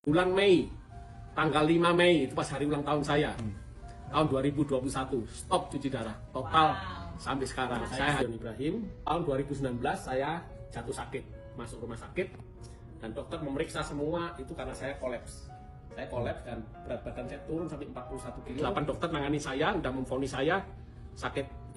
bulan Mei, tanggal 5 Mei itu pas hari ulang tahun saya. Tahun 2021 stop cuci darah total sampai sekarang. Saya John Ibrahim. Tahun 2019 saya jatuh sakit, masuk rumah sakit dan dokter memeriksa semua itu karena saya kolaps. Saya kolaps dan berat badan saya turun sampai 41 kilo. 8 dokter nangani saya, udah memvonis saya sakit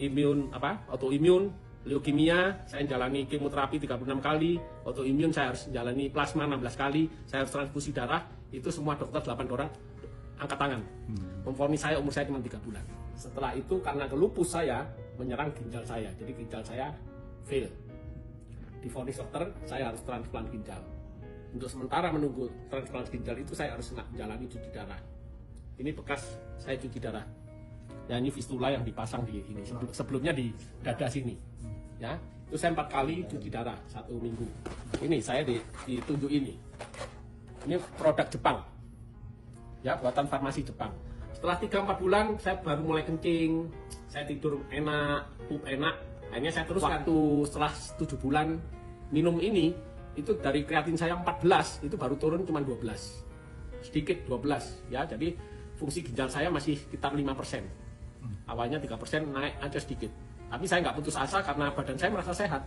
autoimun, leukemia, saya jalani kemoterapi 36 kali, autoimun saya harus jalani plasma 16 kali, saya harus transfusi darah. Itu semua dokter 8 orang angkat tangan. Memvonis saya umur saya cuma 3 bulan. Setelah itu karena lupus saya menyerang ginjal saya, jadi ginjal saya fail. Divonis dokter saya harus transplant ginjal. Untuk sementara menunggu transplant ginjal itu saya harus menjalani cuci darah. Ini bekas saya cuci darah. Ya ini fistula yang dipasang di ini. Sebelumnya di dada sini. Ya, itu saya 4 kali cuci darah 1 minggu. Ini saya ditunjuk ini. Ini produk Jepang. Ya, buatan farmasi Jepang. Setelah 3-4 bulan saya baru mulai kencing. Saya tidur enak, pup enak. Akhirnya saya terus waktu setelah 7 bulan minum ini, itu dari kreatin saya 14 itu baru turun cuma 12, sedikit 12 ya. Jadi fungsi ginjal saya masih sekitar 5%. Awalnya 3% naik aja sedikit, tapi saya nggak putus asa karena badan saya merasa sehat.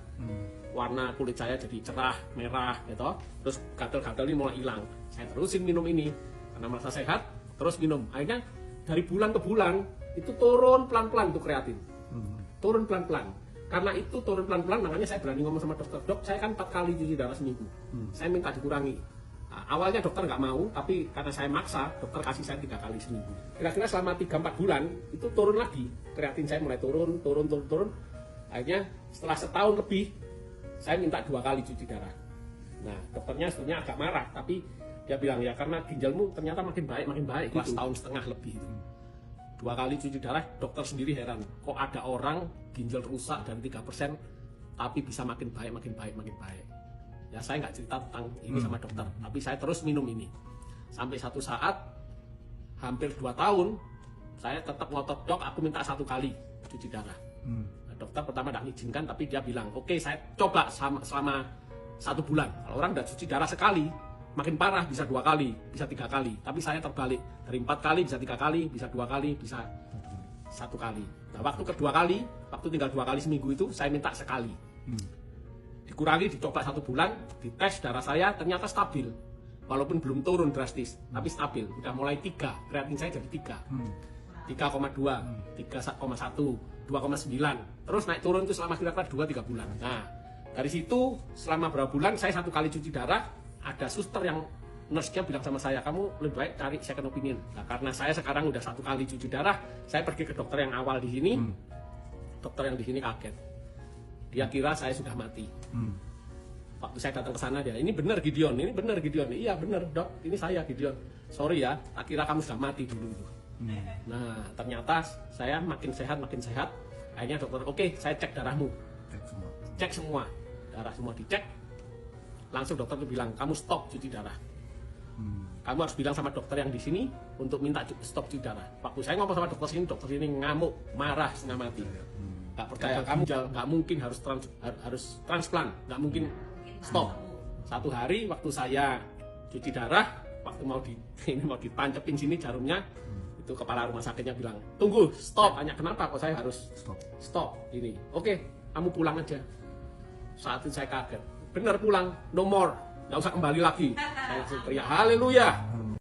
Warna kulit saya jadi cerah merah gitu, terus gatal-gatal ini mulai hilang. Saya terusin minum ini karena merasa sehat, terus minum. Akhirnya dari bulan ke bulan itu turun pelan-pelan tuh kreatin, turun pelan-pelan. Karena itu turun pelan-pelan, makanya saya berani ngomong sama dokter, dok saya kan 4 kali cuci darah seminggu, saya minta dikurangi. Nah, awalnya dokter nggak mau, tapi karena saya maksa, dokter kasih saya 3 kali seminggu. Kira-kira selama 3-4 bulan, itu turun lagi, kreatin saya mulai turun. Akhirnya setelah setahun lebih, saya minta 2 kali cuci darah. Nah dokternya sebenarnya agak marah, tapi dia bilang ya karena ginjalmu ternyata makin baik gitu. Setahun setengah lebih itu. 2 kali cuci darah, dokter sendiri heran, kok ada orang ginjal rusak dari 3% tapi bisa makin baik. Ya saya nggak cerita tentang ini sama dokter, tapi saya terus minum ini sampai satu saat hampir 2 tahun saya tetap ngotot, dok aku minta 1 kali cuci darah. Nah, dokter pertama tidak mengizinkan, tapi dia bilang oke, saya coba selama 1 bulan. Kalau orang udah cuci darah sekali makin parah bisa 2 kali, bisa 3 kali. Tapi saya terbalik, dari 4 kali bisa 3 kali, bisa 2 kali, bisa 1 kali. Nah waktu kedua kali, waktu tinggal 2 kali seminggu itu saya minta sekali. Dikurangi, dicoba 1 bulan, dites darah saya ternyata stabil. Walaupun belum turun drastis, tapi stabil. Udah mulai 3, kreatin saya jadi 3, 3,2, 3,1, 2,9. Terus naik turun itu selama kira-kira 2-3 bulan. Nah dari situ selama berapa bulan saya 1 kali cuci darah. Ada suster yang nurse-nya bilang sama saya, kamu lebih baik cari second opinion. Nah, karena saya sekarang udah 1 kali cuci darah, saya pergi ke dokter yang awal di sini. Dokter yang di sini kaget. Dia kira saya sudah mati. Waktu saya datang ke sana dia, ini benar Gideon, ini benar Gideon. Iya benar dok, ini saya Gideon. Sorry ya, tak kira kamu sudah mati dulu. Nah ternyata saya makin sehat. Akhirnya dokter, oke, saya cek darahmu. Cek semua, darah semua dicek. Langsung dokter tuh bilang, kamu stop cuci darah. Kamu harus bilang sama dokter yang di sini untuk minta stop cuci darah. Waktu saya ngomong sama dokter sini ngamuk, marah, setengah mati. Gak percaya, kamu nggak mungkin harus transplant, nggak mungkin stop. 1 hari waktu saya cuci darah, waktu mau ditancepin sini jarumnya, itu kepala rumah sakitnya bilang, tunggu, stop. Tanya kenapa kok saya harus stop ini. Oke, kamu pulang aja. Saat itu saya kaget. Bener pulang, no more, nggak usah kembali lagi. Saya langsung teriak haleluya.